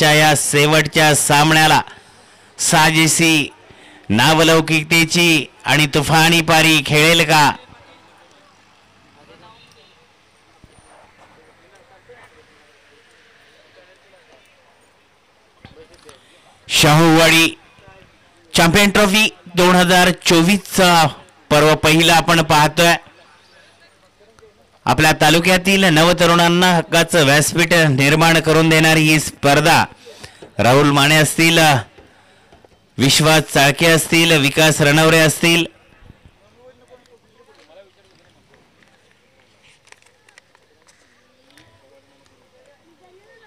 आजच्या या शेवटच्या सामन्याला साजेसी नावलौकिकतेची आणि तुफानी पारी खेळेल का? शाहूवाडी चॅम्पियन ट्रॉफी 2024चा पर्व पहिला आपण पाहतोय. आपल्या तालुक्यातील नवतरुणांना हक्काचं व्यासपीठ निर्माण करून देणारी ही स्पर्धा राहुल माने असतील, विश्वास चाळके असतील, विकास रणवरे असतील,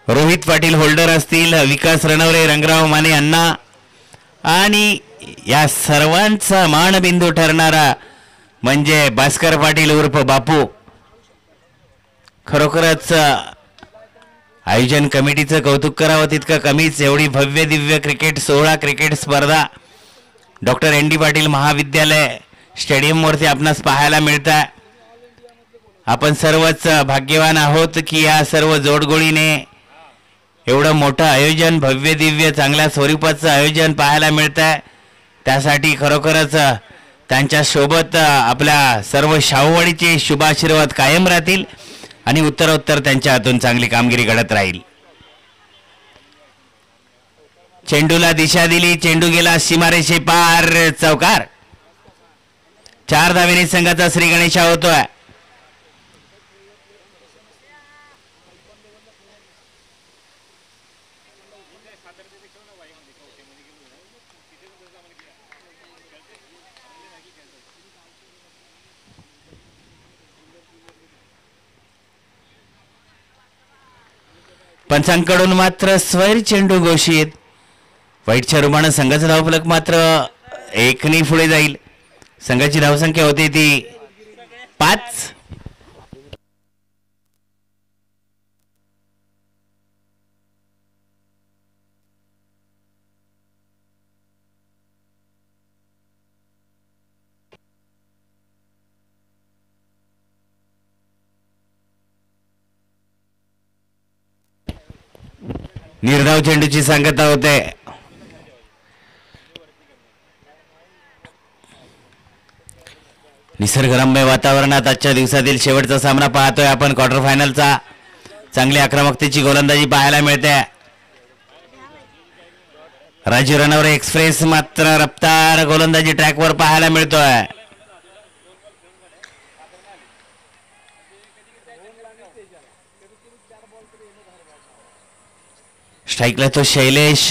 रोहित पाटील होल्डर असतील, विकास रणवरे, रंगराव माने अण्णा आणि या सर्वांचा मानबिंदू ठरणारा म्हणजे भास्कर पाटील उर्फ बापू. खरोखरच आयोजन कमिटीचं कौतुक करावं तितकं कमीच. एवढी भव्य दिव्य क्रिकेट सोहळा, क्रिकेट स्पर्धा डॉक्टर एन डी पाटील महाविद्यालय स्टेडियमवरती आपणास पाहायला मिळतं. आपण सर्वच भाग्यवान आहोत की या सर्व जोडगोळीने एवढं मोठं आयोजन, भव्य दिव्य चांगल्या स्वरूपाचं आयोजन पाहायला मिळतंय. त्यासाठी खरोखरच त्यांच्या सोबत आपल्या सर्व शाहूवाडीचे शुभाशीर्वाद कायम राहतील आणि उत्तरोत्तर त्यांच्या हातून चांगली कामगिरी घडत राहील. चेंडूला दिशा दिली, चेंडू गेला सीमारेषे पार, चौकार. 4 धावेने संघाचा श्री गणेशा होतोय. पंचांकडून मात्र स्वैर चेंडू घोषित. वाईटच्या रुमानं संघाचा धावफलक मात्र 1 पुढे जाईल. संघाची धावसंख्या होती ती 5. निर्धाव चेंडूची सांगता होते. निसर्गरम्य वातावरणात आजच्या दिवसातील शेवटचा सामना पाहतोय आपण. क्वार्टर फायनलचा चांगली आक्रमकतेची गोलंदाजी पाहायला मिळते. राजू रणवरे एक्सप्रेस मात्र रफ्तार गोलंदाजी ट्रॅकवर पाहायला मिळतोय. स्ट्राईकला तो शैलेश.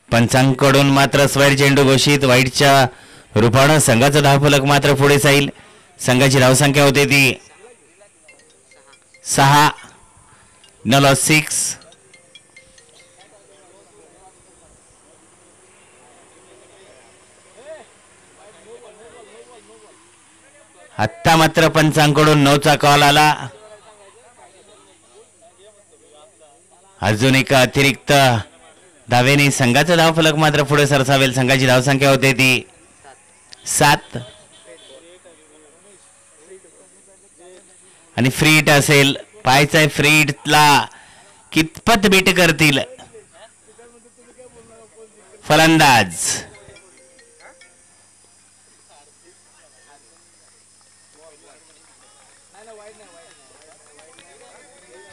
पंचांकडून मात्र स्वैर चेंडू घोषित. वाईटच्या रूपानं संघाचा धावफलक मात्र पुढे जाईल. संघाची धावसंख्या होते ती 6. No loss 6. आत्ता मात्र पंचांकडून 9चा कॉल आला. अजून एक अतिरिक्त धावेने संघाचा धावफलक मात्र पुढे सरसावेल. संघाची धावसंख्या होते ती 7 आणि फ्री हिट असेल. पाहायचंय फ्री हिटला कितपत बीट करतील फलंदाज.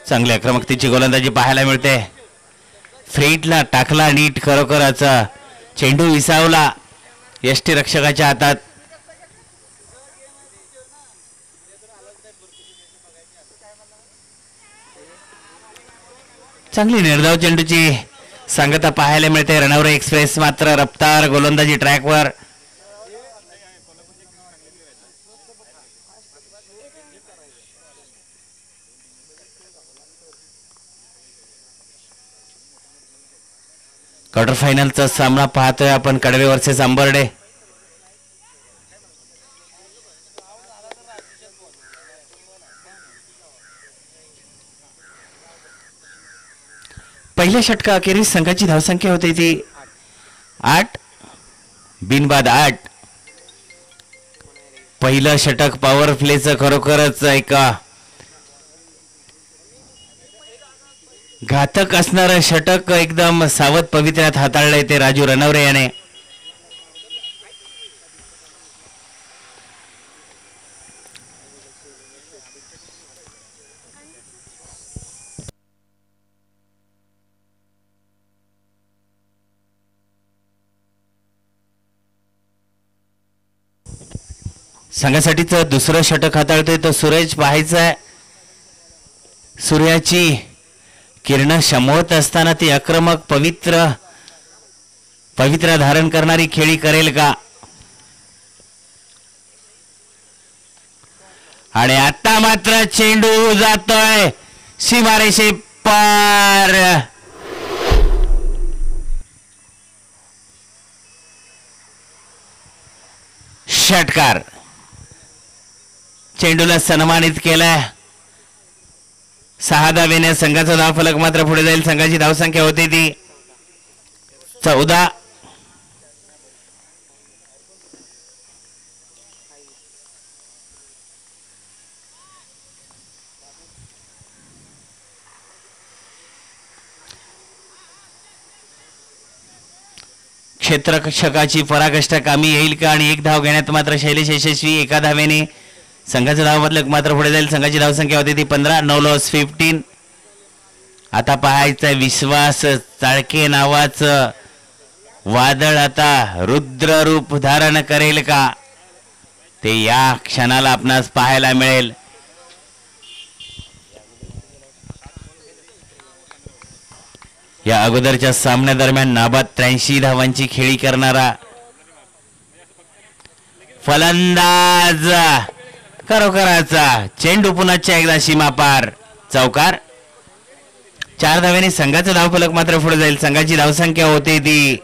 चांगली आक्रमकतेची गोलंदाजी पाहायला मिळते. फ्रीटला टाकला नीट. खरोखरच चेंडू विसावला यष्टी रक्षकाच्या हातात. चांगली निर्धाव चेंडूची सांगता पाहायला मिळते. रणवरे एक्सप्रेस मात्र रफ्तार गोलंदाजी ट्रॅकवर. क्वार्टर फायनलचा सामना पाहतोय आपण. कडवे वर्सेस अंबर्डे. पहिल्या षटका अखेरीस संघाची धावसंख्या होती ती 8. बिनबाद 8. पहिलं षटक पॉवर प्लेचं खरोखरच एक घातक असणारं षटक एकदम सावध पवित्र्यात हाताळलंय ते राजू रनवरे याने. संघासाठीच दुसरं षटक हाताळतोय तो सूरज. पाहायचं आहे सूर्याची किरण शमवत असताना ती आक्रमक पवित्र धारण करणारी खेळी करेल का. आणि आता मात्र चेंडू जातोय सीमारेषे पार. षटकार. चेंडूला सन्मानित केलाय. 6 धावेने संघाचा धावफलक मात्र पुढे जाईल. संघाची धावसंख्या होती ती 14. क्षेत्ररक्षकाची पराकाष्ठा कामी येईल का. आणि 1 धाव घेण्यात मात्र शैलेश यशस्वी. 1 धावेने संघाचं धावफलक मात्र पुढे जाईल. संघाची धावसंख्या होती ती 15. 9 लॉस 15. आता पाहायचं विश्वास चाळके नावाचं वादळ आता रुद्र रूप धारण करेल का ते या क्षणाला आपणास पाहायला मिळेल. या अगोदरच्या सामन्यादरम्यान नाबाद 83 धावांची खेळी करणारा फलंदाज खरोखराचा. चेंडू पुन्हा एकदा सीमा पार. चौकार. 4 धावेने संघाचं धावफलक मात्र पुढे जाईल. संघाची धावसंख्या होते ती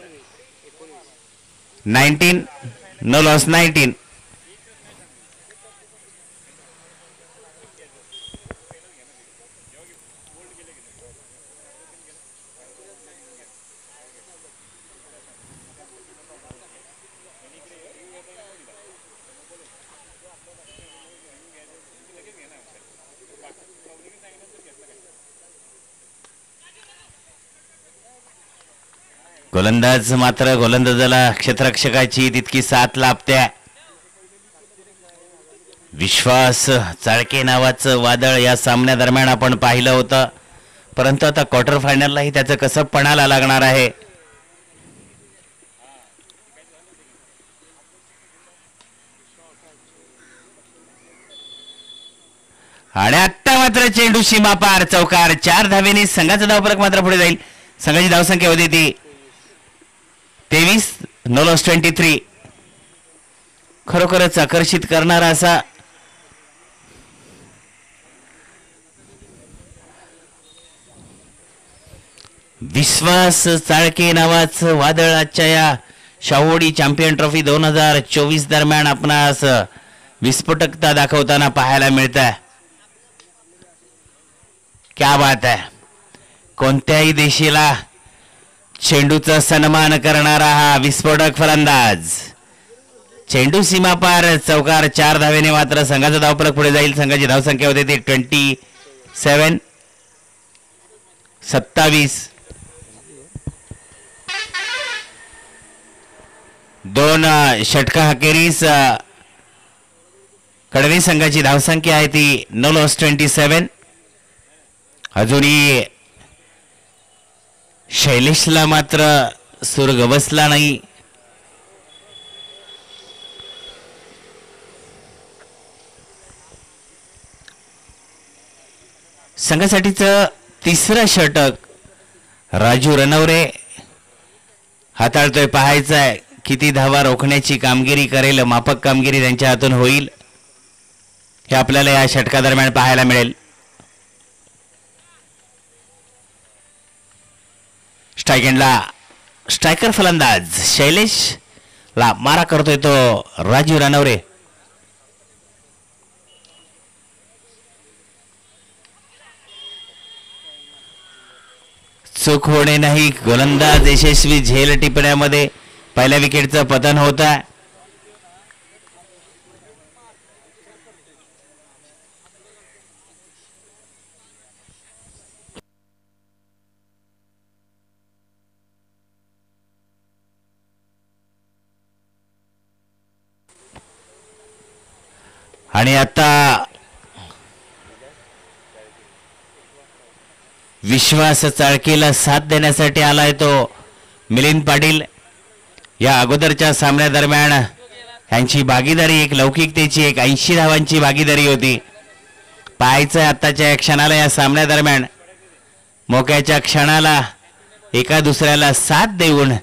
19. No loss 19. गोलंदाज मात्र गोलंदाजाला क्षेत्ररक्षकाची तितकी साथ लाभते. विश्वास चाळके नावाचं वादळ या सामन्यादरम्यान आपण पाहिलं होतं, परंतु आता क्वार्टर फायनललाही त्याचं कसं पणाला लागणार आहे. आणि आता मात्र चेंडू सीमा पार. चौकार. 4 धावेने संघाचा धावफलक मात्र पुढे जाईल. संघाची धावसंख्या होती ती 23. No loss 23. खरोखरच आकर्षित करणारा असा विश्वास चाळके नावाचं वादळ आजच्या या शाहूवाडी चॅम्पियन ट्रॉफी 2024 दरम्यान आपणास विस्फोटकता दाखवताना पाहायला मिळतं. क्या बात आहे. कोणत्याही देशीला चेंडूचा सन्मान करणारा हा विस्फोटक फलंदाज. चेंडू सीमा पार. चौकार. 4 धावेने मात्र संघाचा धावफलक पुढे जाईल. संघाची धावसंख्या होते ती 27. 27. 2 षटका अखेरीस कडवी संघाची धावसंख्या आहे ती नो लॉस 27. अजूनही शैलेशला मात्र सूर गवसला नाही. संघासाठीच तिसरं षटक राजू रनवरे हाताळतोय. पाहायचं आहे किती धावा रोखण्याची कामगिरी करेल. माफक कामगिरी त्यांच्या हातून होईल हे आपल्याला या षटकादरम्यान पाहायला मिळेल. स्ट्राइक एंडला स्ट्रायकर फलंदाज शैलेश ला मारा करतोय तो राजू रनवरे. चूक होणे नाही. गोलंदाज यशस्वी. झेल टिपण्यामध्ये पहिल्या विकेटचं पतन होत आहे. आणि आता विश्वास चाळकेला साथ देण्यासाठी आलाय तो मिलिंद पाटील. या अगोदरच्या सामन्यादरम्यान यांची भागीदारी एक लौकिकतेची एक 80 धावांची भागीदारी होती. पाहायचं आत्ताच्या क्षणाला या सामन्यादरम्यान मोक्याच्या क्षणाला एका दुसऱ्याला साथ देऊन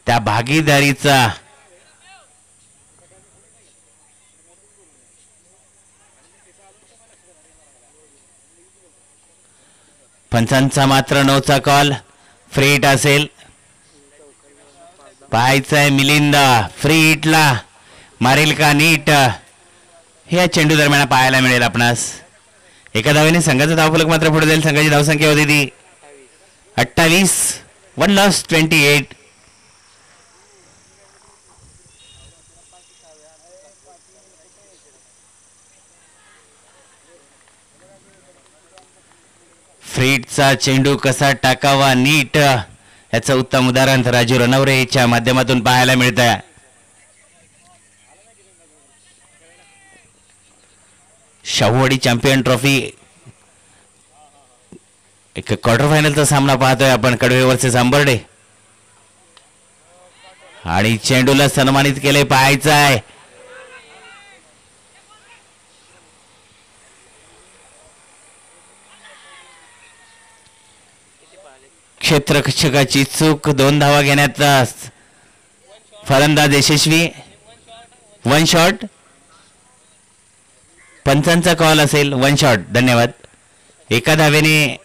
त्या भागीदारीचा पंचांचा मात्र नोचा कॉल. फ्री हिट असेल. पाहायचंय मिलिंद फ्री हिटला मारेल का नीट हे या चेंडू दरम्यान पाहायला मिळेल आपणास. एका धावेने संघाचा धावफलक मात्र पुढे जाईल. संघाची धावसंख्या होती ती 28. 1 लॉस 28. फ्रीटचा चेंडू कसा टाकावा नीट याचं उत्तम उदाहरण राजू रनवरेच्या माध्यमातून पाहायला मिळत आहे. शाहूवाडी चॅम्पियन ट्रॉफी एक क्वार्टर फायनलचा सामना पाहतोय आपण. कडवेवरचे सांबर्डे आणि चेंडूला सन्मानित केले. पाहायचं आहे क्षेत्ररक्षकाची चूक. 2 धावा घेण्यात फलंदाज यशस्वी. 1 शॉट. पंचांचा कॉल असेल. 1 शॉट. धन्यवाद. एका धावेने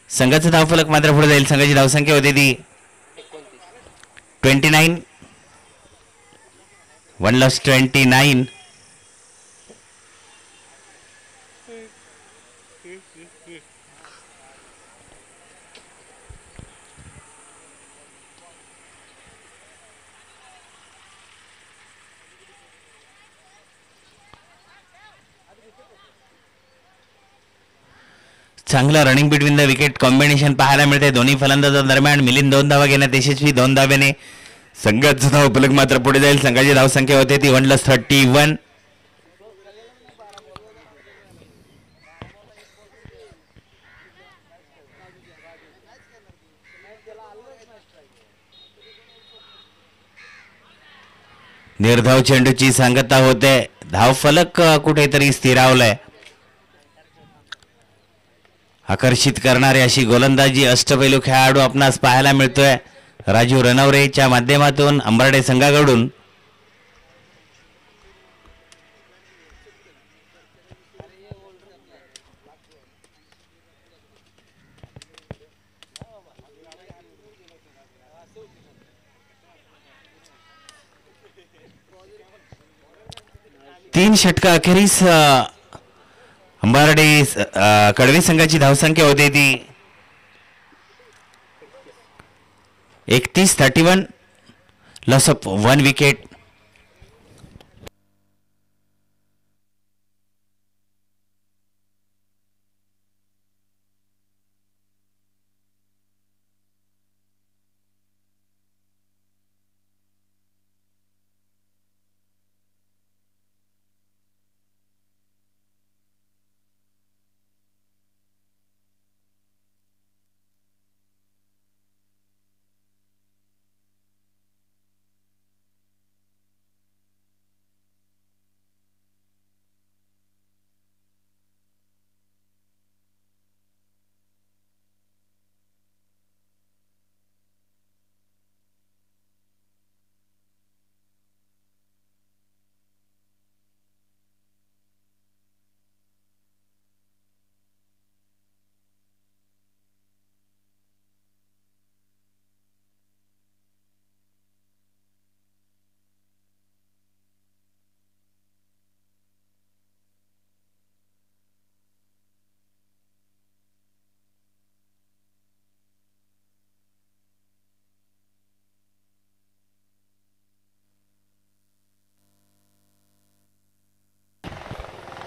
संघाचा धावफलक मात्र पुढे जाईल. संघाची धावसंख्या होती ती 29. 1 लॉस 29. चांगला running between the wicket combination पाहायला मिळते दोन्ही फलंदाजांदरम्यान. मिलिंद 2 धावा घेण्यात यशस्वी. 2 धाव्याने संघाचा धावफलक मात्र पुढे जाईल. संघाची धावसंख्या होते ती 1 लॉस 31. निर्धाव चेंडूची सांगता होते. धावफलक कुठेतरी स्थिरावलाय. आकर्षित करणारी अशी गोलंदाजी अष्टपैलू खेळाडू आपणास पाहायला मिळतोय राजू रनवरेच्या माध्यमातून अंबर्डे संघाकडून. तीन षटका अखेरीस अंबारडे कडवे संघाची धावसंख्या होते ती 31. 31. Loss of 1 wicket.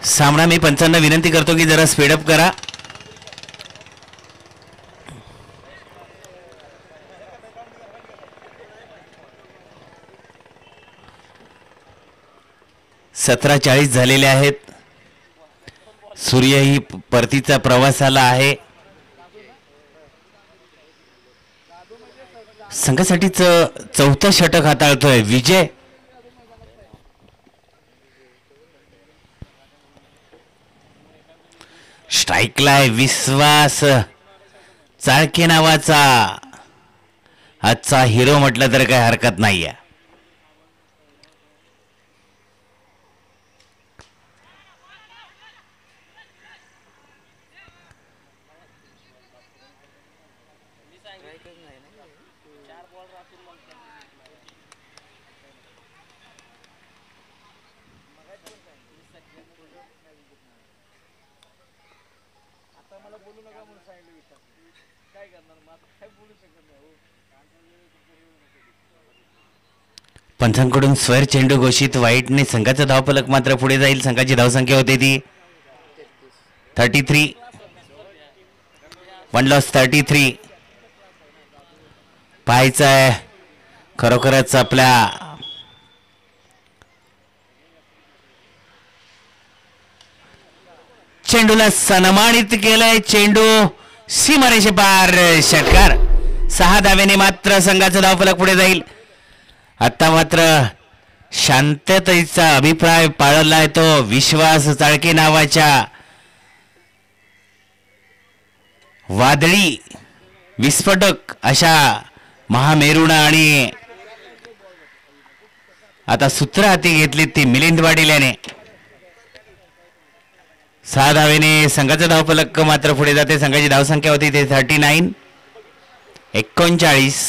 सामना मी पंचांना विनंती करतो की जरा स्पीडअप करा. सतरा 40 झालेले आहेत. सूर्यही परतीचा प्रवासाला आहे. संघासाठीच चौथं षटक हाताळतोय विजय. स्ट्राईकला विश्वास चाळके नावाचा आजचा हिरो म्हटलं तर काही हरकत नाहीये. पंचांकडून स्वर चेंडू घोषित. वाईटने संघाचा धावफलक मात्र पुढे जाईल. संघाची धावसंख्या होती ती 33. 1 लॉस 33. पाहायचं आहे खरोखरच आपल्या चेंडूला सन्मानित केलंय. चेंडू सीमारेषे पार. षटकार. 6 धावेने मात्र संघाचा धावफलक पुढे जाईल. आता मात्र शांततेचा अभिप्राय पाळलाय तो विश्वास चाळके नावाच्या वादळी विस्फोटक अशा महामेरुना. आणि आता सूत्र हाती घेतली ती मिलिंद पाटील याने. 6 धावेने संघाचा धावफलक मात्र पुढे जाते. संघाची धावसंख्या होती ते 39. 39.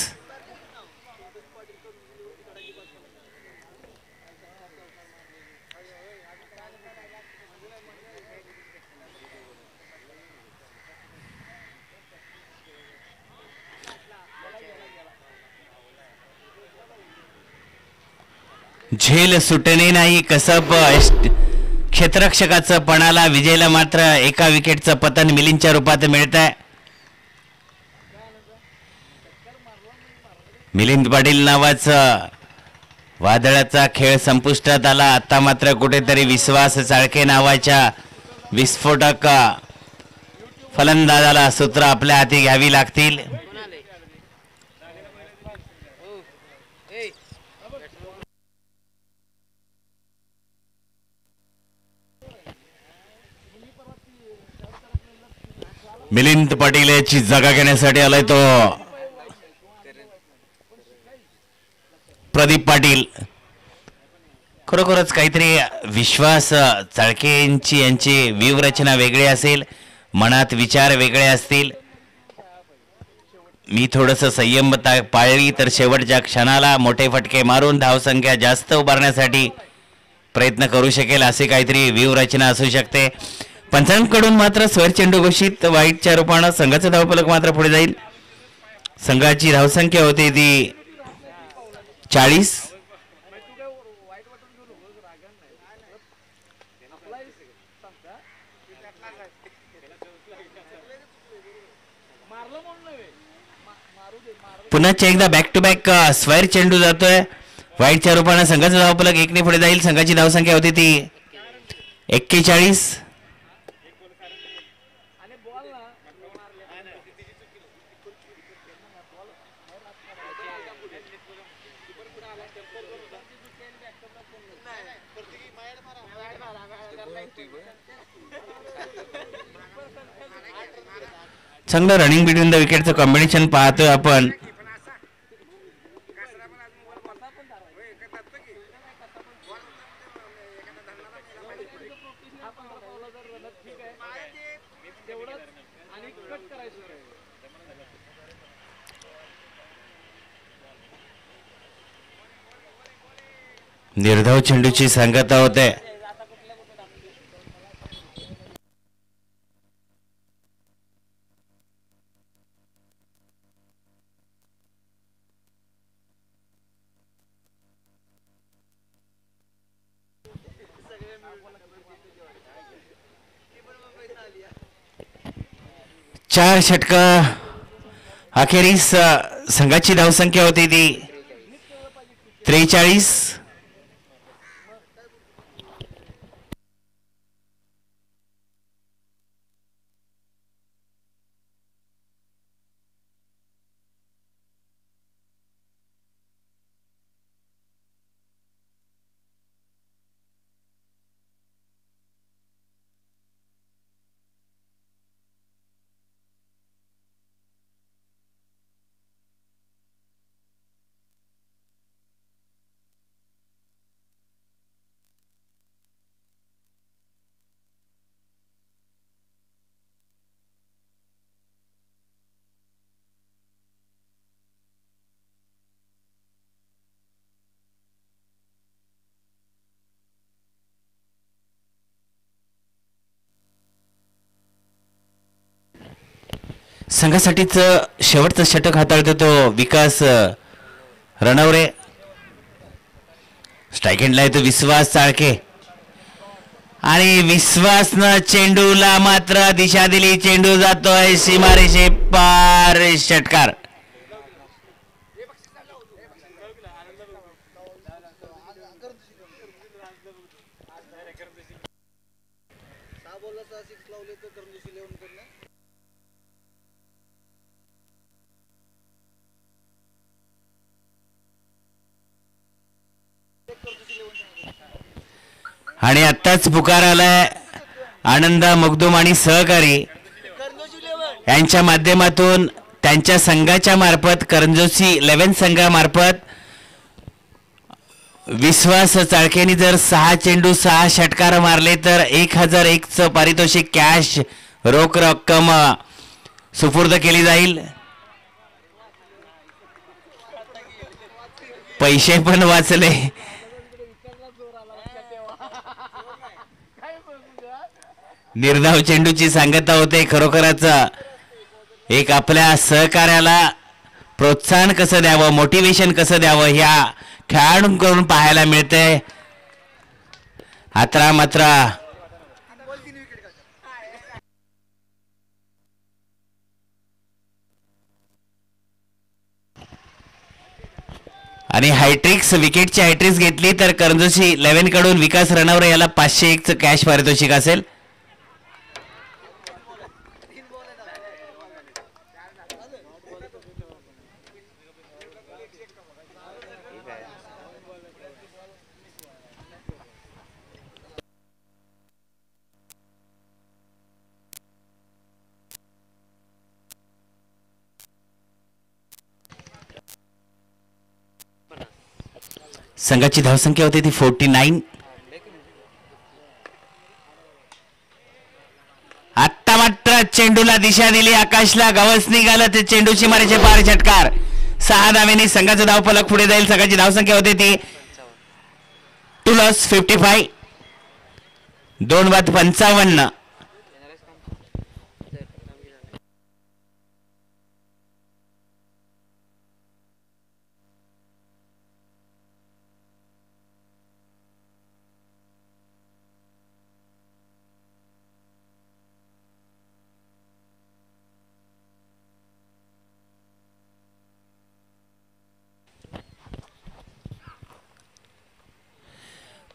झेल सुटणे नाही. कसब क्षेत्ररक्षकाचं पणाला. विजयला मात्र एका विकेटचं पतन मिलिंदच्या रूपात मिळत आहे. मिलिंद पाटील नावाचं वादळाचा खेळ संपुष्टात आला. आता मात्र कुठेतरी विश्वास चाळके नावाच्या विस्फोटक फलंदाजाला सूत्र आपल्या हाती घ्यावी लागतील. मिलिंद पाटील याची जागा घेण्यासाठी आलाय तो प्रदीप पाटील. खरोखरच काहीतरी विश्वास चाळके यांची व्यूहरचना वेगळी असेल. मनात विचार वेगळे असतील. मी थोडस संयमता पाळली तर शेवटच्या क्षणाला मोठे फटके मारून धावसंख्या जास्त उभारण्यासाठी प्रयत्न करू शकेल असे काहीतरी व्यूहरचना असू शकते. पंचांकडून मात्र स्वर चेंडू घोषित. वाईटच्या रूपानं संघाचा धावफलक मात्र पुढे जाईल. संघाची धावसंख्या होती ती 40. पुन्हा एकदा बॅक टू बॅक स्वर चेंडू जातोय. वाईटच्या रूपानं संघाचा धावफलक 1 ने पुढे जाईल. संघाची धावसंख्या होती ती 41. चांगलं रनिंग बिटवीन द विकेटचं कॉम्बिनेशन पाहतोय आपण. निर्धाव चेंडूची सांगता होते. चार षटका अखेरीस संघाची धावसंख्या होती ती 43. संघासाठीच शेवटचं षटक हाताळतो तो विकास रणवरे. स्ट्राईक एंडला येतो विश्वास चाळके आणि विश्वासनं चेंडूला मात्र दिशा दिली. चेंडू जातोय सीमारेषे पार. षटकार. आणि आत्ताच पुकार आलाय आनंद मगदूम आणि सहकारी यांच्या माध्यमातून त्यांच्या संघाच्या मार्फत करंजोशी 11 संघामार्फत विश्वास चाळकेनी जर 6 चेंडू 6 षटकार मारले तर 1001 चं पारितोषिक कॅश रोख रक्कम सुपूर्द केली जाईल. पैसे पण वाचले. निर्धाव चेंडूची सांगता होते. खरोखरच एक आपल्या सहकार्याला प्रोत्साहन कसं द्यावं, मोटिवेशन कसं द्यावं ह्या खेळाडूंकडून पाहायला मिळते. अत्रा मात्रा आणि हायट्रिक्स विकेटची हायट्रिक्स घेतली तर करंजोशी 11 कडून विकास रणवरे याला 501 चं कॅश पारितोषिक असेल. संघाची धावसंख्या होती ती 49. आता मात्र चेंडूला दिशा दिली. आकाशला गवस निघालं ते चेंडूची मारायचे पार. षटकार. 6 धावेने संघाचा धावफलक पुढे जाईल. संघाची धावसंख्या होती ती 2 2 बाद 55.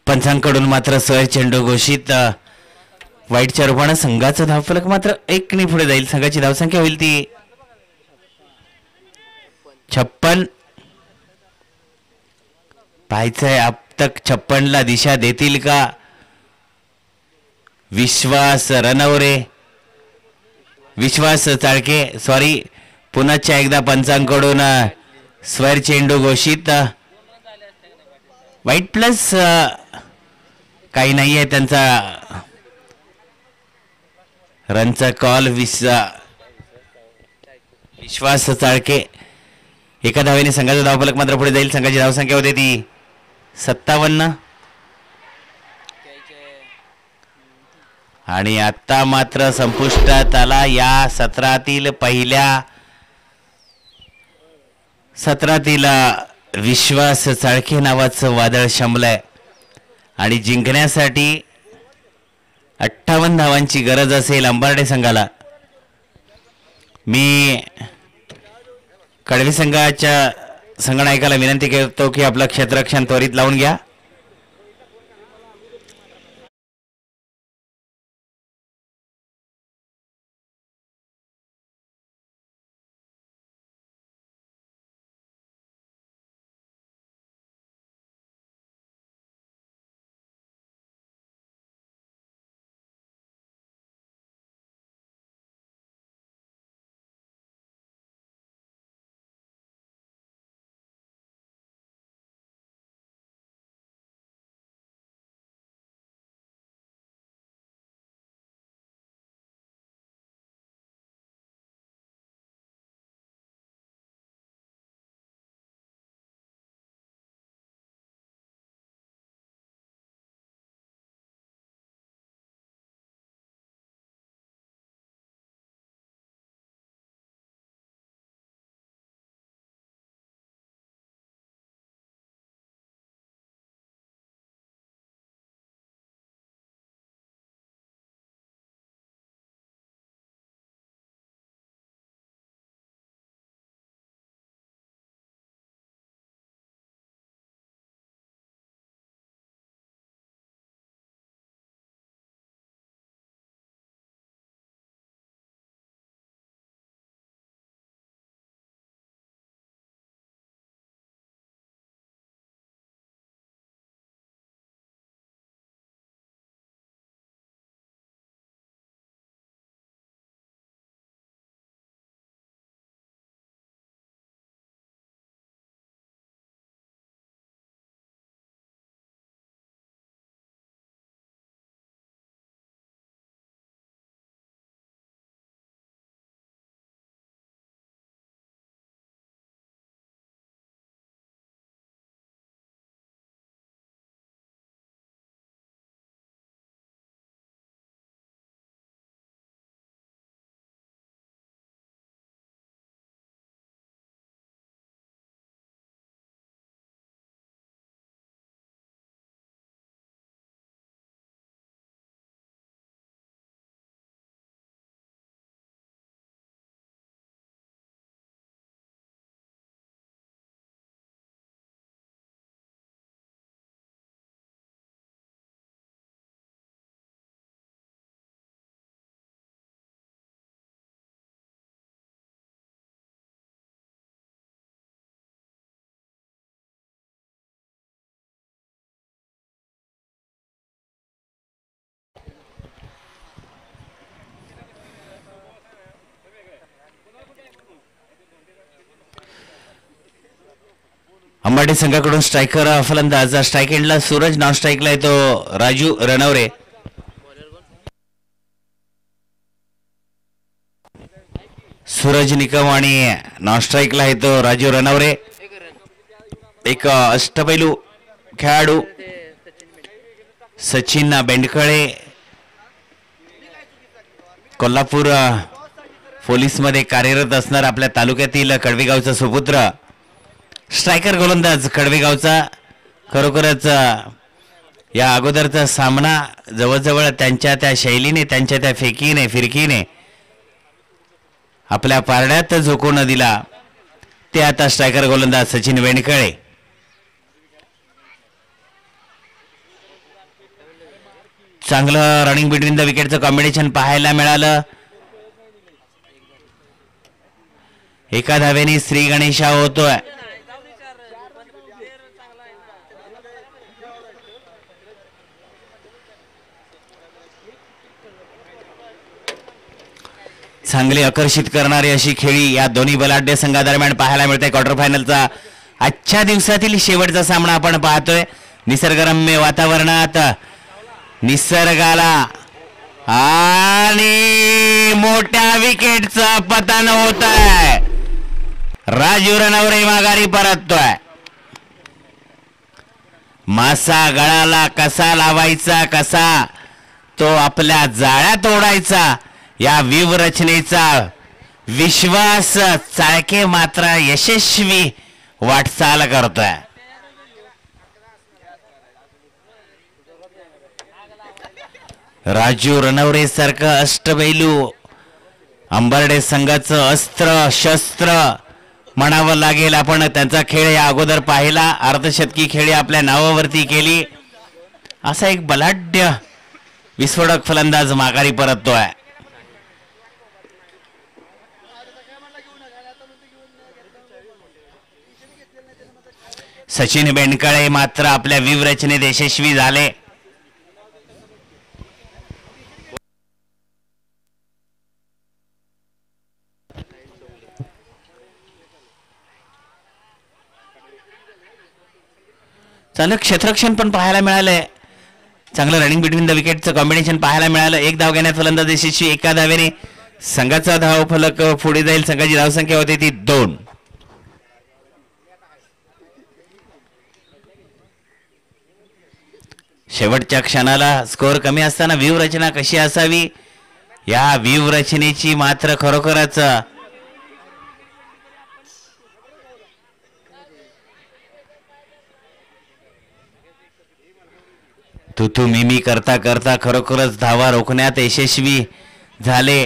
पंचांकडून मात्र सह चेंडू घोषित. वाईटच्या रूपानं संघाचं धावफलक मात्र 1 ने पुढे जाईल. संघाची धावसंख्या होईल ती 56. पाहायचंय अब तक 56 ला दिशा देतील का विश्वास रणवरे, विश्वास चाळके. सॉरी, पुन्हा एकदा पंचांकडून स्वर चेंडू घोषित. वाईट प्लस काही नाही आहे त्यांचा रनचा कॉल. विश्वास चाळके एका धावेने संघाचा धावफलक मात्र पुढे जाईल. संघाची धावसंख्या होती ती 57. आणि आता मात्र संपुष्टात आला या सत्रातील पहिल्या सत्रातील विश्वास चाळके नावाचं वादळ शमलंय आणि जिंकण्यासाठी 58 धावांची गरज असेल अंबारडे संघाला. मी कडवी संघाच्या संघनायकाला विनंती करतो की आपलं क्षेत्ररक्षण त्वरित लावून घ्या. अंबाडी संघाकडून स्ट्रायकर फलंदाज. स्ट्राईक एंडला सूरज, नॉन स्ट्राईकला येतो राजू रणवरे. सूरज निकम आणि नॉन स्ट्राईकला येतो राजू रणवरे. एक अष्टपैलू खेळाडू सचिन बेंडकळे, कोल्हापूर पोलीस मध्ये कार्यरत असणार आपल्या तालुक्यातील कडवेगावचा सुपुत्र. स्ट्रायकर गोलंदाज कडवेगावचा. खरोखरच या अगोदरचा सामना जवळजवळ त्यांच्या त्या शैलीने, त्यांच्या त्या फेकीने फिरकीने आपल्या पारड्यात झोकून दिला. ते आता स्ट्रायकर गोलंदाज सचिन बेंडकळे. चांगलं रनिंग बिटवीन द विकेटचं कॉम्बिनेशन पाहायला मिळालं. एका धावेने श्री गणेशा होतोय. चांगली आकर्षित करणारी अशी खेळी या दोन्ही बलाढ्य संघादरम्यान पाहायला मिळते. क्वार्टर फायनलचा आजच्या दिवसातील शेवटचा सामना आपण पाहतोय. निसर्गरम्य वातावरणात, निसर्गाला आणि मोठ्या विकेटचं पतन होत आहे. राजू रणवरे माघारी परततोय. मासा गळाला कसा लावायचा, कसा तो आपल्या जाळ्यात ओढायचा, या व्यूहरचनेचा विश्वास चाळके मात्र यशस्वी वाटचाल करतोय. राजू रणवरे सारखं अष्टपैलू अंबर्डे संघाचं अस्त्र शस्त्र म्हणावं लागेल. आपण त्यांचा खेळ या अगोदर पाहिला. अर्धशतकी खेळी आपल्या नावावरती केली. असा एक बलाढ्य विस्फोटक फलंदाज माघारी परततोय. सचिन बेंडकळे मात्र आपल्या व्यूहरचनेत यशस्वी झाले. चांगलं क्षेत्ररक्षण पण पाहायला मिळालंय. चांगलं रनिंग बिटवीन द विकेटचं कॉम्बिनेशन पाहायला मिळालं. एक धाव घेण्यात फलंदाज यशस्वी. एका धावेने संघाचा धाव फलक पुढे जाईल. संघाची धावसंख्या होती ती 2. शेवटच्या क्षणाला स्कोअर कमी असताना व्यूहरचना कशी असावी, या व्यूहरचनेची मात्र खरोखरच तुतू मिमी करता करता खरोखरच धावा रोखण्यात यशस्वी झाले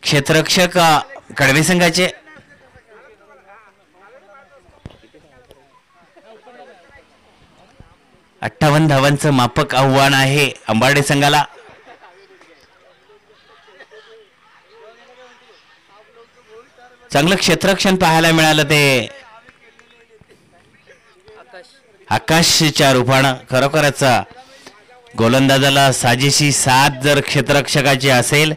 क्षेत्ररक्षक कडवे संघाचे. अठ्ठावन्न धावांचं मापक आव्हान आहे अंबाडे संघाला. चांगलं क्षेत्ररक्षण पाहायला मिळालं ते आकाशच्या रूपानं. खरोखरच गोलंदाजाला साजेशी साथ जर क्षेत्ररक्षकाची असेल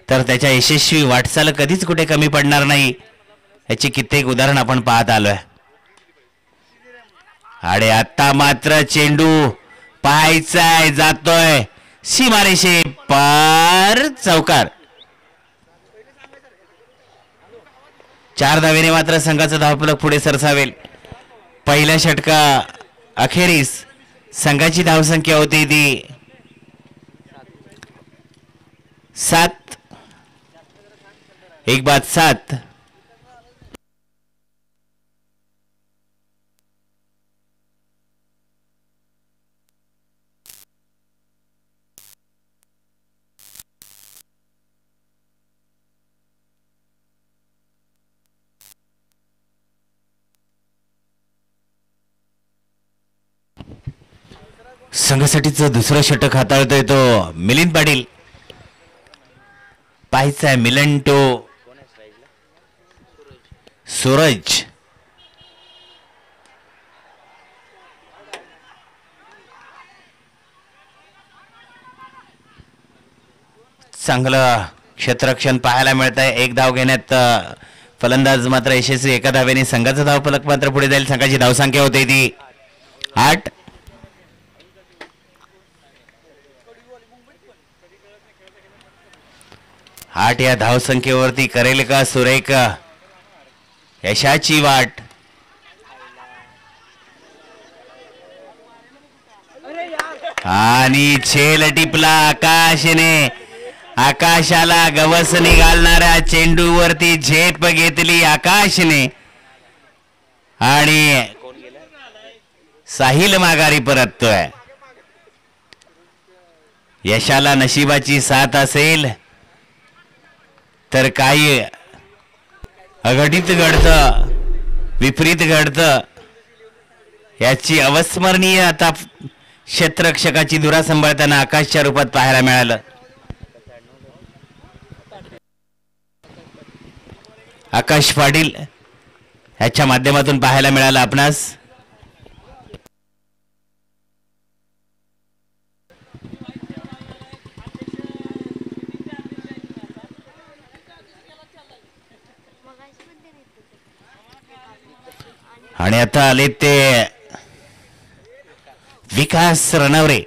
तर त्याच्या यशस्वी वाटचाल कधीच कुठे कमी पडणार नाही. याची कित्येक उदाहरण आपण पाहत आलोय. आणि आता मात्र चेंडू पाहायचाय, जातोय सीमारेषे पार, चौकार. 4 धावेने मात्र संघाचा धावफलक पुढे सरसावेल. पहिल्या षटका अखेरीस संघाची धावसंख्या होती ती 7. 1-7. संघासाठीचं दुसरं षटक हाताळतोय तो मिलिंद पाटील. पाहायचाय मिलंटो सूरज. चांगलं क्षेत्ररक्षण पाहायला मिळतंय. एक धाव घेण्यात फलंदाज मात्र यशस्वी, एका धावेने संघाचा धावफलक मात्र पुढे जाईल. संघाची धावसंख्या होते ती 8. 8 या धावसंख्येवरती करेल का सुरेख यशाची वाट. आणि झेल टिपला आकाशने. आकाशाला गवस निघालणाऱ्या चेंडूवरती झेप घेतली आकाशने आणि साहिल माघारी परततोय. यशाला नशिबाची साथ असेल तर काही अघटित घडतं, विपरीत घडतं. याची अविस्मरणीय आता क्षेत्ररक्षकाची धुरा सांभाळताना आकाशच्या रूपात पाहायला मिळालं. आकाश पाटील याच्या माध्यमातून पाहायला मिळालं आपणास. आणि आता आले ते विकास रणवरे.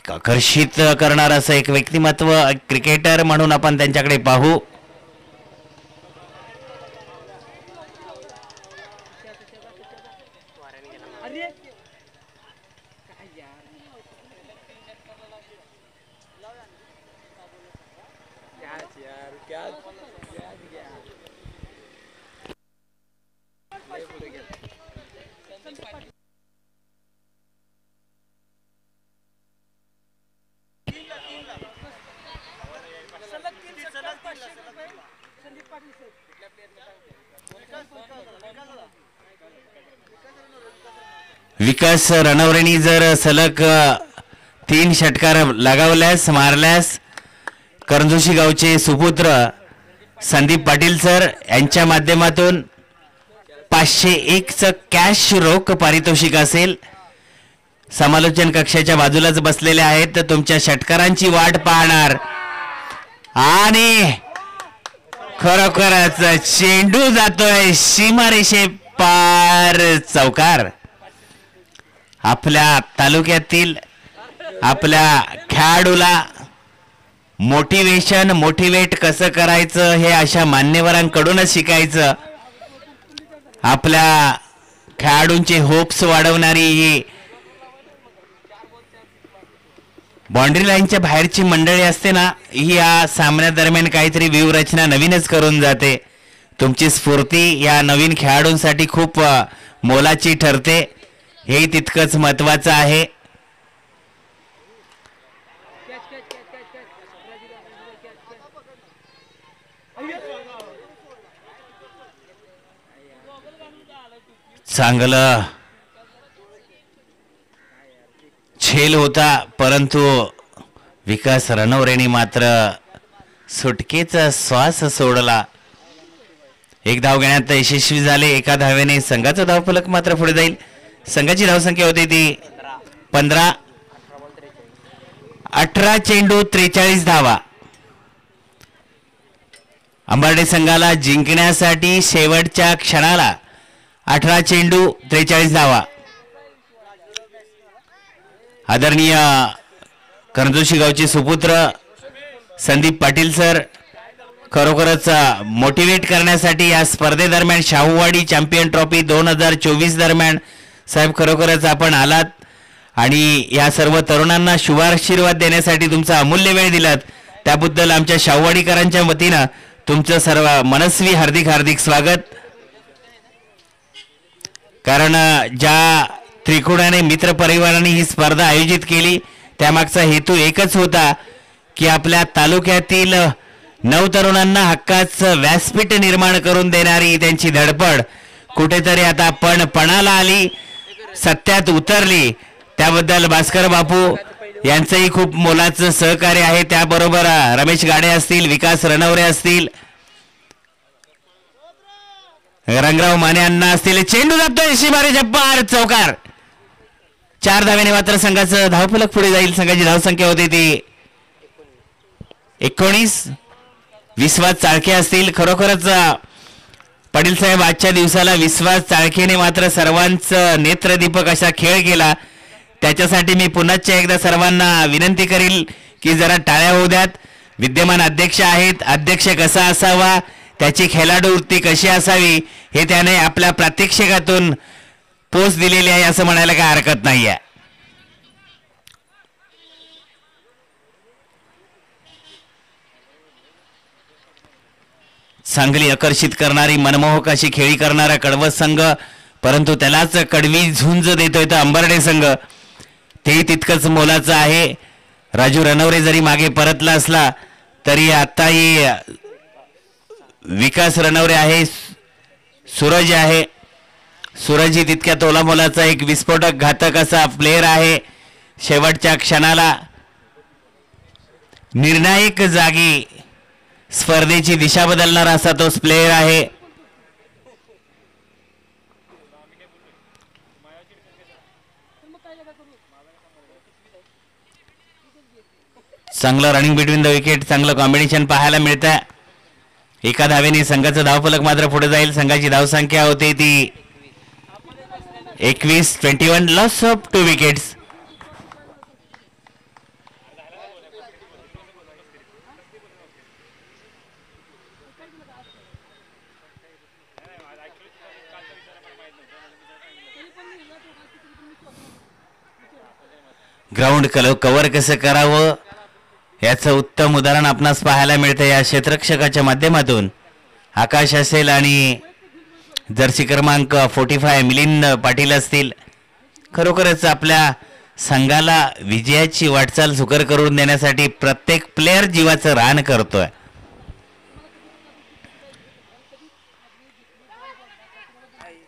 आकर्षित करणार असं एक व्यक्तिमत्व, क्रिकेटर म्हणून आपण त्यांच्याकडे पाहू. विकास रणवरेंनी जर सलग 3 षटकार लगावल्यास, मारल्यास करंजोशी गावचे सुपुत्र संदीप पाटील सर यांच्या माध्यमातून 501चं कॅश रोख पारितोषिक असेल. समालोचन कक्षाच्या बाजूलाच बसलेले आहेत, तर तुमच्या षटकारांची वाट पाहणार. आणि खरोखरच चेंडू जातोय सीमारेषे पार. चौकार. आपल्या तालुक्यातील आपल्या खेळाडूला मोटिवेट कसं करायचं हे अशा मान्यवरांकडूनच शिकायचं. आपल्या खेळाडूंचे होप्स वाढवणारी ही बाउंड्री लाईनच्या बाहेरची मंडळी असते ना, ही या सामन्यादरम्यान काहीतरी व्यूहरचना नवीनच करून जाते. तुमची स्फूर्ती या नवीन खेळाडूंसाठी खूप मोलाची ठरते, हे तितकंच महत्वाचं आहे. चांगलं झेल होता, परंतु विकास रणवरेंनी मात्र सुटकेचा श्वास सोडला. एक धाव घेण्यात यशस्वी झाले. एका धावेने संघाचा धावफलक मात्र पुढे जाईल. संघाची धावसंख्या होती ती 15. 18 चेंडू 43 धावा. अंबर्डे संघाला जिंकण्यासाठी शेवटच्या क्षणाला 18 चेंडू 43 धावा. आदरणीय करंजोशी गावचे सुपुत्र संदीप पाटील सर खरोखरच मोटिवेट करण्यासाठी या स्पर्धेदरम्यान शाहूवाडी चॅम्पियन ट्रॉफी 2024 दरम्यान साहेब खरोखरच आपण आलात आणि या सर्व तरुणांना शुभाशीर्वाद देण्यासाठी तुमचा अमूल्य वेळ दिलात, त्याबद्दल आमच्या शाहूवाडीकरांच्या वतीनं तुमचं सर्व मनस्वी हार्दिक स्वागत. कारण ज्या त्रिकोणाने मित्र परिवाराने ही स्पर्धा आयोजित केली त्यामागचा हेतू एकच होता की आपल्या तालुक्यातील नवतरुणांना हक्काचं व्यासपीठ निर्माण करून देणारी त्यांची धडपड कुठेतरी आता पणाला आली, सत्यात उतरली. त्याबद्दल भास्कर बापू यांचंही खूप मोलाचं सहकार्य आहे. त्याबरोबर रमेश गाडे असतील, विकास रणवरे असतील, रंगराव माने अण्णा असतील. चेंडू जातोय सीमारेषेच्या पार. चौकार. 4 धावेने मात्र संघाचं धावफलक पुढे जाईल. संघाची धावसंख्या होती ती 19. विश्वास चाळके असतील. खरोखरच पाटील साहेब आजच्या दिवसाला विश्वास चाळकेने मात्र सर्वांचं नेत्रदीपक असा खेळ केला. त्याच्यासाठी मी पुन्हा एकदा सर्वांना विनंती करील की जरा टाळ्या होऊ द्यात. विद्यमान अध्यक्ष आहेत. अध्यक्ष कसा असावा, त्याची खेळाडू वृत्ती कशी असावी हे त्याने आपल्या प्रात्यक्षिकातून पोस्ट दिलेली आहे असं म्हणायला काय हरकत नाही आहे. चांगली आकर्षित करणारी मनमोहक अशी खेळी करणारा कडवत संघ, परंतु त्यालाच कडवी झुंज देतोय तर अंबर्डे संघ ते तितकंच मोलाचं आहे. राजू रनवरे जरी मागे परतला असला तरी आताही विकास रनवरे आहे, सूरज आहे. सूरज ही तितक्या तोलामोलाचा एक विस्फोटक घातक असा प्लेयर आहे. शेवटच्या क्षणाला निर्णायक जागी स्पर्धेची दिशा बदलणारा असा तोच प्लेयर आहे. चांगलं रनिंग बिटवीन द विकेट, चांगलं कॉम्बिनेशन पाहायला मिळतं. एका धावेने संघाचा धावफलक मात्र पुढे जाईल. संघाची धावसंख्या होते ती 21-21. Loss of 2 wickets. Ground cover कसं करावं याचं उत्तम उदाहरण आपणास पाहायला मिळतं या क्षेत्ररक्षकाच्या माध्यमातून. आकाश असेल आणि जर्सी क्रमांक 45 मिलिंद पाटील असतील. खरोखरच आपल्या संघाला विजयाची वाटचाल सुकर करून देण्यासाठी प्रत्येक प्लेयर जीवाचं रान करतोय.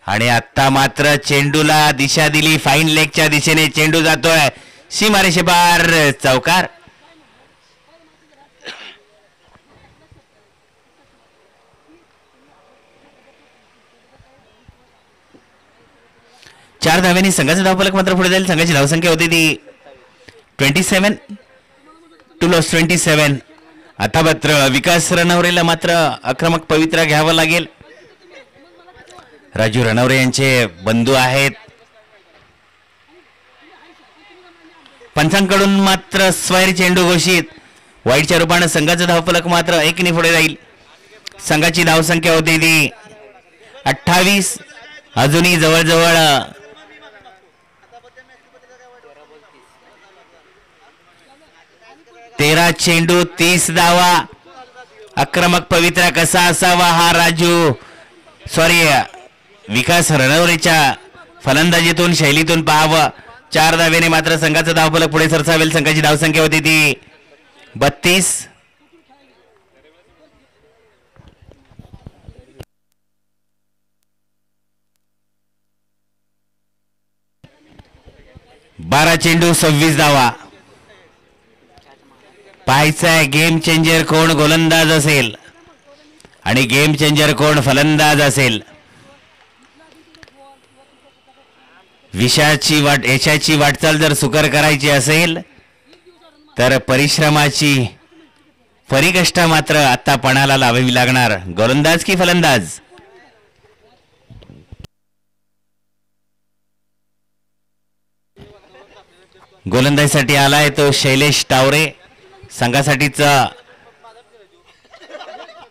आणि आता मात्र चेंडूला दिशा दिली. फाईन लेगच्या दिशेने चेंडू जातोय. सीमारेषे पार चौकार. चार धाव्यांनी संघाचा धावफलक मात्र पुढे जाईल. संघाची धावसंख्या होती ती 27 टू लॉस 27. आता मात्र विकास रनवरेला मात्र आक्रमक पवित्रा घ्यावा लागेल. राजू रनवरे यांचे बंधू आहेत. पंचांकडून मात्र स्वैर चेंडू घोषित. वाईटच्या रूपानं संघाचा धावफलक मात्र 1 ने पुढे जाईल. संघाची धावसंख्या होती ती 28. अजूनही जवळजवळ 13 चेंडू 30 धावा. आक्रमक पवित्रा कसा असावा हा विकास रनवरेच्या फलंदाजीतून शैलीतून पाहावं. 4 धावेने मात्र संघाचा धावफलक पुढे सरसावेल. संघाची धावसंख्या होती ती 32. बारा चेंडू 26 धावा. पाहायचंय गेम चेंजर कोण गोलंदाज असेल आणि गेम चेंजर कोण फलंदाज असेल. यशाची वाटचाल जर सुकर करायची असेल तर परिश्रमाची परिकष्ट मात्र आता पणाला लावावी लागणार. गोलंदाज की फलंदाज. गोलंदाजीसाठी आलाय तो शैलेश टावरे. संघासाठीचा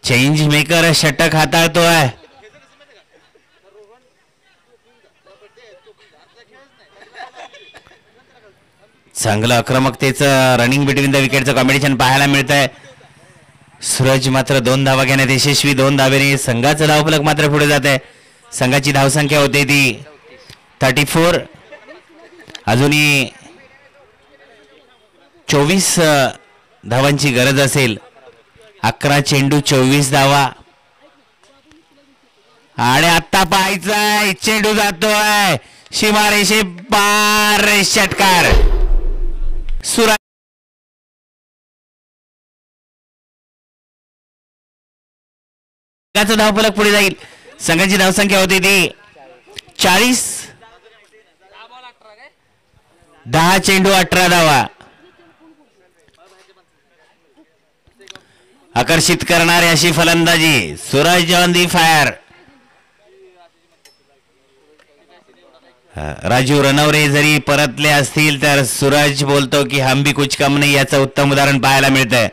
चेंज मेकर षटक हाताळतोय. चांगलं आक्रमकतेचं रनिंग बिटवीन द विकेटचं कॉम्बिनेशन पाहायला मिळत आहे. सूरज मात्र 2 धावा घेण्यात यशस्वी. 2 धावेने संघाचं धावफलक मात्र पुढे जात आहे. संघाची धावसंख्या होते ती 34. अजूनही 24 धावांची गरज असेल. 11 चेंडू 24 धावा. आणि आता पाहायचंय चेंडू जातोय सीमारेषे पार. षटकार. संघाचा धावफलक पुढे जाईल. संघाची धावसंख्या होती ती 40. 10 चेंडू 18 धावा. आकर्षित करणारी अशी फलंदाजी. Suraj on the fire. Raju रनवरे जरी परतले असतील तर सूरज बोलतो की हम भी कुछ कम नाही, याचं उत्तम उदाहरण पाहायला मिळतंय.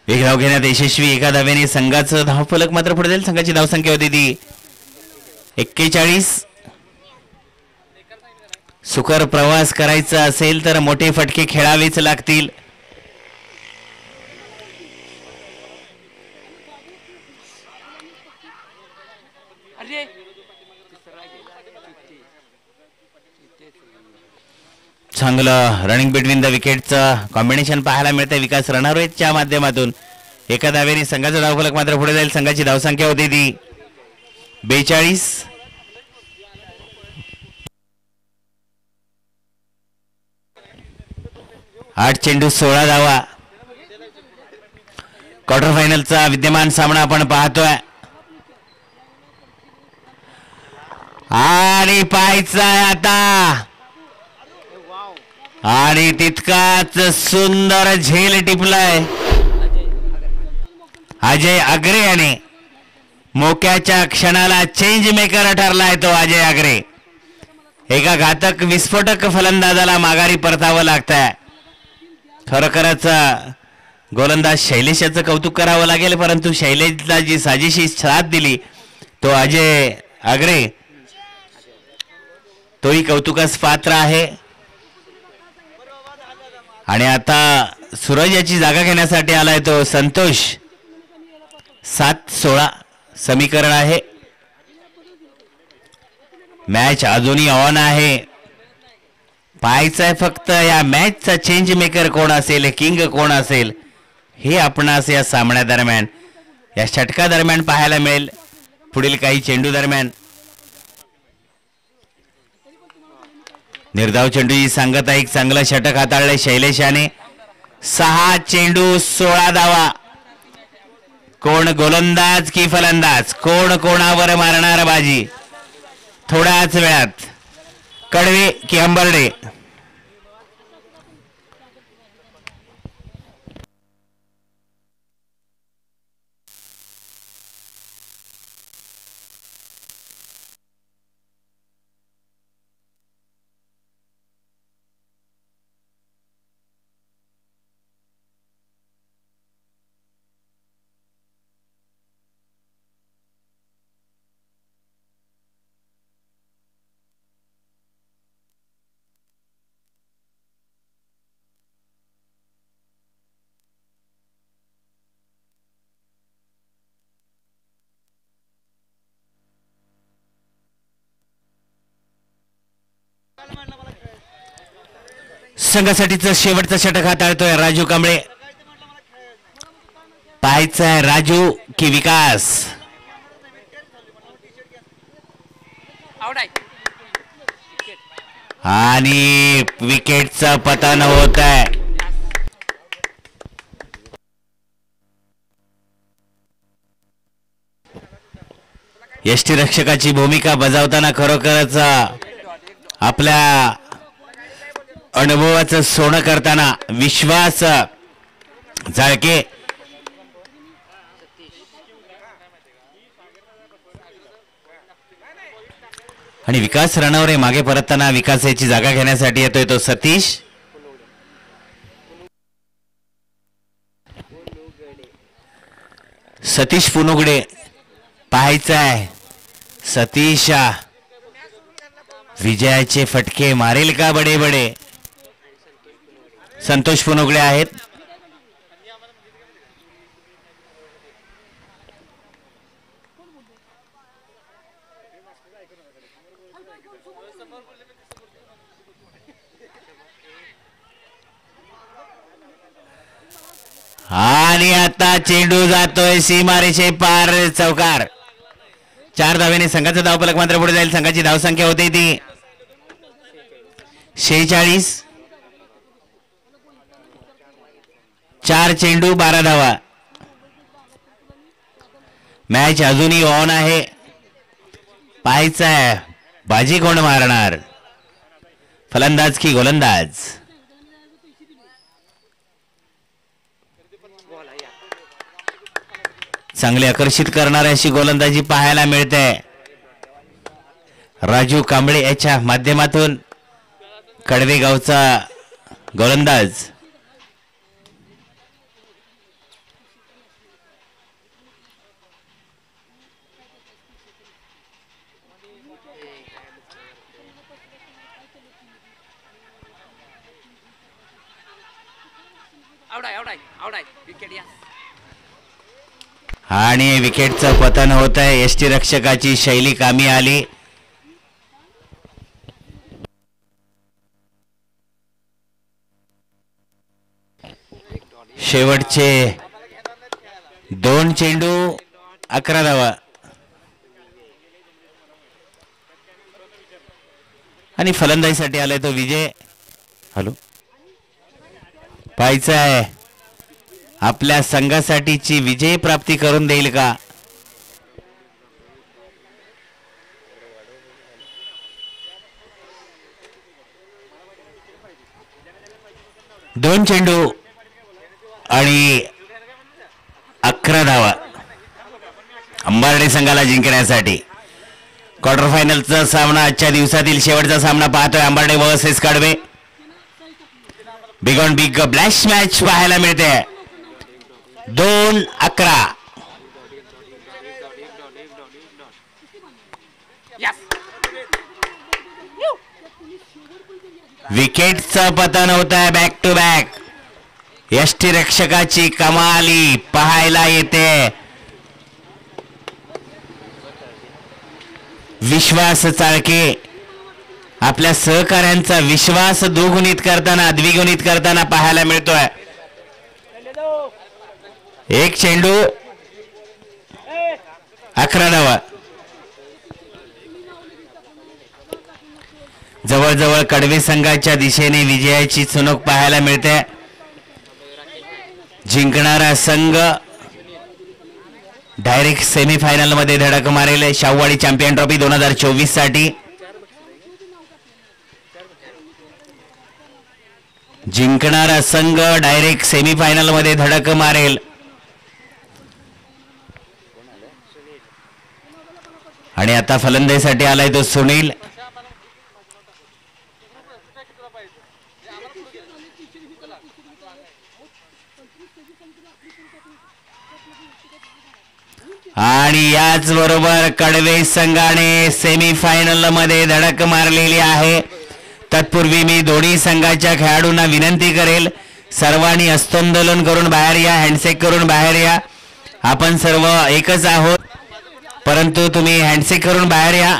एक धाव घेण्यात यशस्वी. एका धावेने संघाचं धावफलक मात्र पुढे जाईल. संघाची धावसंख्या होती ती 41. सुखर प्रवास करायचा असेल तर मोठे फटके खेळावेच लागतील. चांगलं रनिंग बिटवीन द विकेटचं कॉम्बिनेशन पाहायला मिळतं विकास रनरवेच्या माध्यमातून. एका धावेने संघाचा धावफलक मात्र पुढे जाईल. संघाची धावसंख्या होती ती 42. 8 चेंडू 16 धावा. क्वार्टर फायनलचा विद्यमान सामना आपण पाहतोय आणि पाहायचा आता. आणि तितकाच सुंदर झेल टिपलाय अजय अग्रे याने. मोक्याच्या क्षणाला चेंज मेकर ठरलाय तो अजय अग्रे. एका घातक विस्फोटक फलंदाजाला माघारी परतावं लागतंय. खरोखरच गोलंदाज शैलेशाचं कौतुक करावं लागेल, परंतु शैलेशला जी साजेशी साथ दिली तो अजय अग्रे, तोही कौतुकास पात्र आहे. आणि आता सूरज याची जागा घेण्यासाठी आलाय तो संतोष. 7-16 समीकरण आहे. मॅच अजूनही ऑन आहे. पाहायचं आहे फक्त या मॅचचा चेंज मेकर कोण असेल, किंग कोण असेल हे आपणास या सामन्यादरम्यान, या षटका दरम्यान पाहायला मिळेल. पुढील काही चेंडू दरम्यान निर्धाव चेंडूची सांगत आहे. एक चांगलं षटक हाताळले शैलेशाने. 6 चेंडू 16 धावा. कोण गोलंदाज की फलंदाज, कोण कोणावर मारणार बाजी. थोड्याच वेळात कडवे की अंबर्डे. संघासाठीच शेवटचा षटक हाताळतोय राजू कांबळे. पाहायचं आहे राजू की विकास. आणि विकेटचं पतन होत आहे. यष्टीरक्षकाची भूमिका बजावताना खरोखरच आपल्या अनुभवाचं सोनं करताना विश्वास जाळके आणि विकास रनवरे मागे परतताना विकासाची जागा घेण्यासाठी येतोय तो सतीश. सतीश पुनुगडे. पाहायचं आहे सतीश विजयाचे फटके मारेल का बडे बडे. संतोष पुनुगडे आहेत. आणि आता चेंडू जातोय सीमारेषे पार. चौकार. 4 धावेने संघाचा धावफलक मात्र पुढे जाईल. संघाची धावसंख्या होती ती 46. 4 चेंडू 12 धावा. मॅच अजूनही ऑन आहे. पाहायचं आहे बाजी कोण मारणार, फलंदाज की गोलंदाज. चांगली आकर्षित करणारी अशी गोलंदाजी पाहायला मिळते राजू कांबळे याच्या माध्यमातून. कडवे गावचा गोलंदाज. आणि विकेटचं पतन होत आहे. यष्टी रक्षकाची शैली कामी आली. शेवटचे 2 चेंडू 11 धावा आणि फलंदाजीसाठी आलाय तो विजय. हॅलो, पाहायचं आहे आपल्या संघासाठीची विजय प्राप्ती करून देईल का. दोन चेंडू आणि 11 धावा अंबारडे संघाला जिंकण्यासाठी. क्वार्टर फायनलचा सामना, आजच्या दिवसातील शेवटचा सामना पाहतोय Ambarde versus Kadve. Big on big clash match पाहायला मिळते. 2-11. विकेटचं पतन होत आहे बॅक टू बॅक. यष्टी रक्षकाची कमाली पाहायला येते. विश्वास चाळके आपल्या सहकाऱ्यांचा विश्वास दुगुणित करताना, द्विगुणित करताना पाहायला मिळतोय. एक चेंडू 11 धावा. जवळजवळ कडवे संघाच्या दिशेने विजयाची चुणूक पाहायला मिळते. जिंकणारा संघ डायरेक्ट सेमीफायनल मध्ये धडक मारेल शाहूवाडी चॅम्पियन ट्रॉफी 2024 साठी. जिंकणारा संघ डायरेक्ट सेमीफायनल मध्ये धडक मारेल. आणि आता फलंदाजीसाठी आलाय तो सुनील. आणि याच बरोबर कडवे संघाने सेमीफायनल मध्ये धडक मारलेली आहे. तत्पूर्वी मी दोन्ही संघाच्या खेळाडूंना विनंती करेल, सर्वांनी हस्तांदोलन करून बाहेर या, हँडशेक करून बाहेर या. आपण सर्व एकच आहोत, परंतु तुम्ही हँडशेक करून बाहेर या.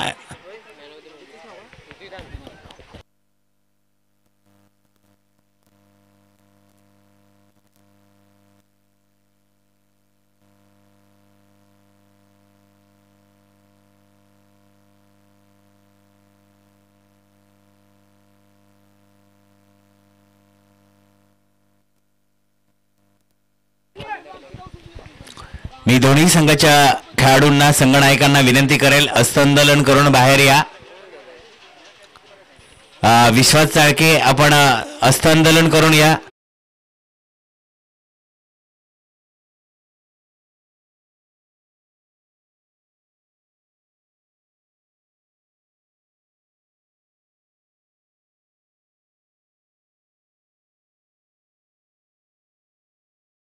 मी दोन्ही संघाच्या खेळाडूंना, संघनायकांना विनंती करेल, हस्तांदोलन करून बाहेर या. विश्वास चाळके आपण हस्तांदोलन करून या.